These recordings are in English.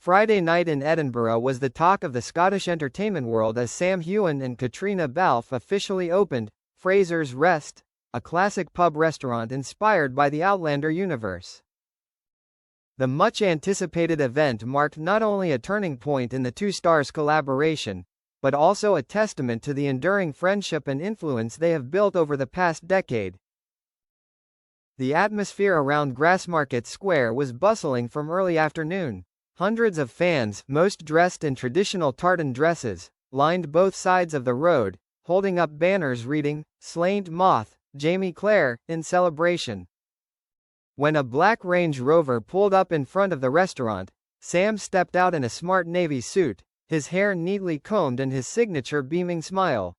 Friday night in Edinburgh was the talk of the Scottish entertainment world as Sam Heughan and Caitriona Balfe officially opened Fraser's Rest, a classic pub restaurant inspired by the Outlander universe. The much-anticipated event marked not only a turning point in the two stars' collaboration, but also a testament to the enduring friendship and influence they have built over the past decade. The atmosphere around Grassmarket Square was bustling from early afternoon. Hundreds of fans, most dressed in traditional tartan dresses, lined both sides of the road, holding up banners reading, "Slain Moth, Jamie Clare," in celebration. When a black Range Rover pulled up in front of the restaurant, Sam stepped out in a smart navy suit, his hair neatly combed and his signature beaming smile.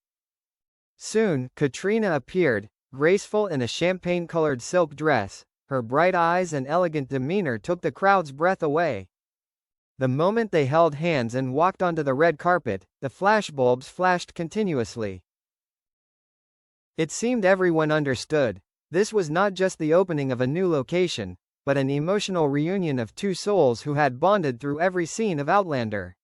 Soon, Caitriona appeared, graceful in a champagne-colored silk dress. Her bright eyes and elegant demeanor took the crowd's breath away. The moment they held hands and walked onto the red carpet, the flashbulbs flashed continuously. It seemed everyone understood. This was not just the opening of a new location, but an emotional reunion of two souls who had bonded through every scene of Outlander.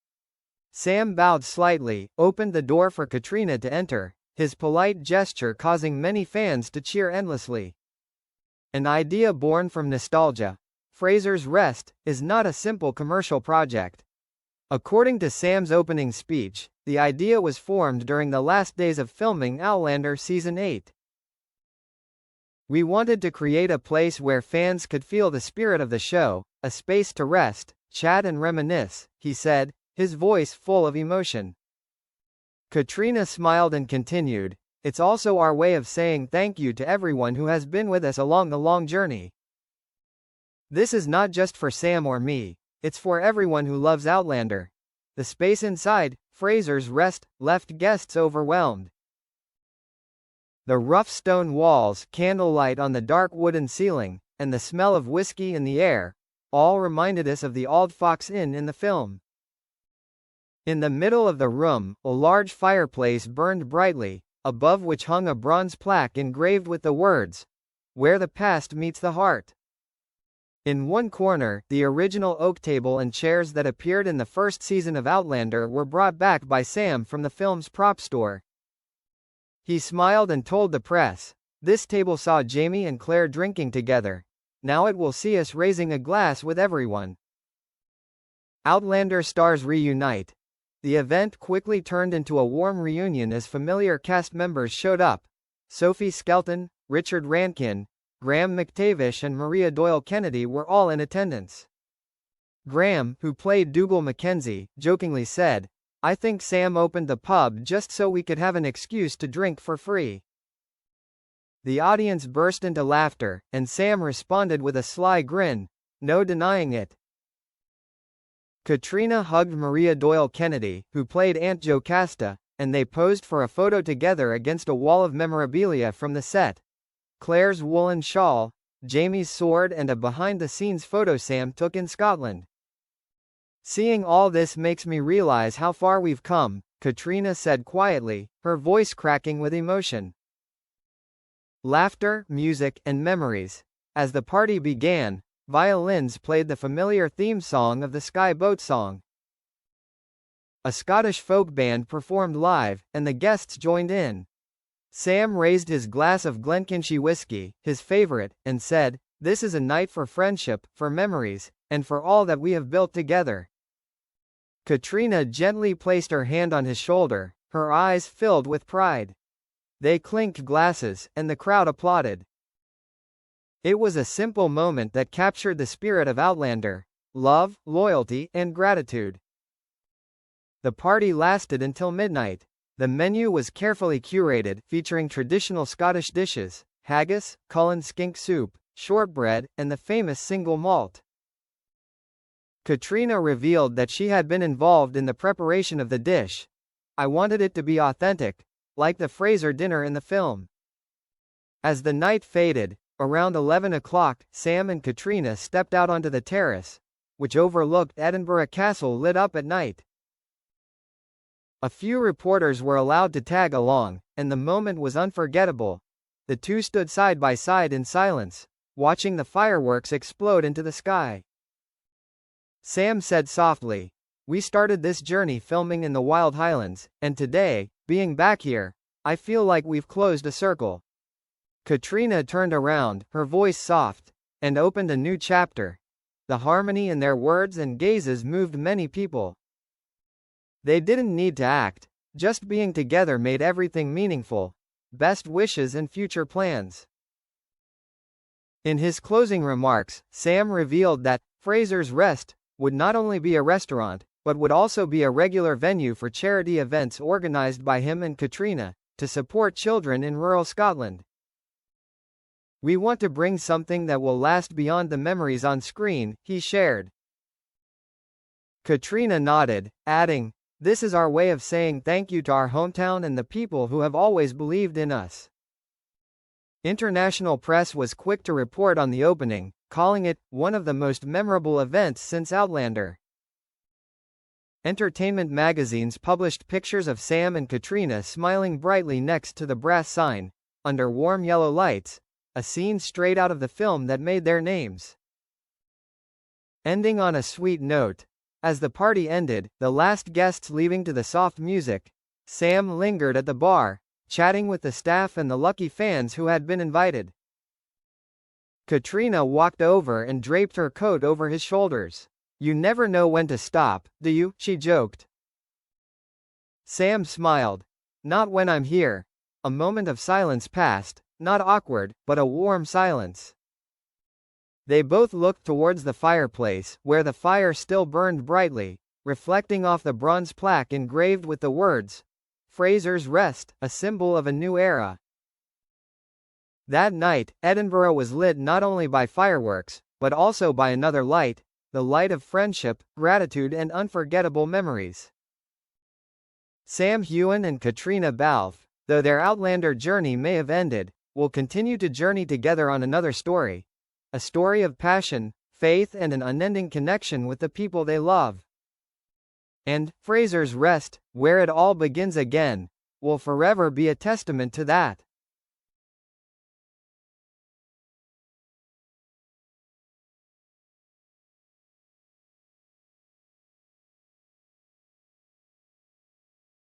Sam bowed slightly, opened the door for Caitriona to enter, his polite gesture causing many fans to cheer endlessly. An idea born from nostalgia, Fraser's Rest is not a simple commercial project. According to Sam's opening speech, the idea was formed during the last days of filming Outlander Season 8. "We wanted to create a place where fans could feel the spirit of the show, a space to rest, chat and reminisce," he said, his voice full of emotion. Caitriona smiled and continued, "It's also our way of saying thank you to everyone who has been with us along the long journey. This is not just for Sam or me, it's for everyone who loves Outlander." The space inside Fraser's Rest left guests overwhelmed. The rough stone walls, candlelight on the dark wooden ceiling, and the smell of whiskey in the air, all reminded us of the Old Fox Inn in the film. In the middle of the room, a large fireplace burned brightly, above which hung a bronze plaque engraved with the words, "Where the past meets the heart." In one corner, the original oak table and chairs that appeared in the first season of Outlander were brought back by Sam from the film's prop store. He smiled and told the press, "This table saw Jamie and Claire drinking together. Now it will see us raising a glass with everyone." Outlander stars reunite. The event quickly turned into a warm reunion as familiar cast members showed up. Sophie Skelton, Richard Rankin, Graham McTavish and Maria Doyle Kennedy were all in attendance. Graham, who played Dougal Mackenzie, jokingly said, "I think Sam opened the pub just so we could have an excuse to drink for free." The audience burst into laughter, and Sam responded with a sly grin, no denying it. Caitriona hugged Maria Doyle Kennedy, who played Aunt Jocasta, and they posed for a photo together against a wall of memorabilia from the set. Claire's woolen shawl, Jamie's sword and a behind-the-scenes photo Sam took in Scotland. "Seeing all this makes me realize how far we've come," Caitriona said quietly, her voice cracking with emotion. Laughter, music, and memories. As the party began, violins played the familiar theme song of the Sky Boat Song. A Scottish folk band performed live, and the guests joined in. Sam raised his glass of Glenkinchie whiskey, his favorite, and said, "This is a night for friendship, for memories, and for all that we have built together." Caitriona gently placed her hand on his shoulder, her eyes filled with pride. They clinked glasses, and the crowd applauded. It was a simple moment that captured the spirit of Outlander: love, loyalty, and gratitude. The party lasted until midnight. The menu was carefully curated, featuring traditional Scottish dishes, haggis, Cullen skink soup, shortbread, and the famous single malt. Caitriona revealed that she had been involved in the preparation of the dish. "I wanted it to be authentic, like the Fraser dinner in the film." As the night faded, around 11 o'clock, Sam and Caitriona stepped out onto the terrace, which overlooked Edinburgh Castle lit up at night. A few reporters were allowed to tag along, and the moment was unforgettable. The two stood side by side in silence, watching the fireworks explode into the sky. Sam said softly. We started this journey filming in the Wild Highlands, and today, being back here, I feel like we've closed a circle. Caitriona turned around, her voice soft, and opened a new chapter. The harmony in their words and gazes moved many people. They didn't need to act, just being together made everything meaningful. Best wishes and future plans. In his closing remarks, Sam revealed that Fraser's Rest would not only be a restaurant, but would also be a regular venue for charity events organized by him and Caitriona to support children in rural Scotland. We want to bring something that will last beyond the memories on screen, he shared. Caitriona nodded, adding, this is our way of saying thank you to our hometown and the people who have always believed in us. International press was quick to report on the opening, calling it one of the most memorable events since Outlander. Entertainment magazines published pictures of Sam and Caitriona smiling brightly next to the brass sign, under warm yellow lights, a scene straight out of the film that made their names. Ending on a sweet note. As the party ended, the last guests leaving to the soft music, Sam lingered at the bar, chatting with the staff and the lucky fans who had been invited. Caitriona walked over and draped her coat over his shoulders. You never know when to stop, do you? She joked. Sam smiled. Not when I'm here. A moment of silence passed, not awkward, but a warm silence. They both looked towards the fireplace, where the fire still burned brightly, reflecting off the bronze plaque engraved with the words, Fraser's Rest, a symbol of a new era. That night, Edinburgh was lit not only by fireworks, but also by another light, the light of friendship, gratitude and unforgettable memories. Sam Heughan and Caitriona Balfe, though their Outlander journey may have ended, will continue to journey together on another story. A story of passion, faith and an unending connection with the people they love. And Fraser's Rest, where it all begins again, will forever be a testament to that.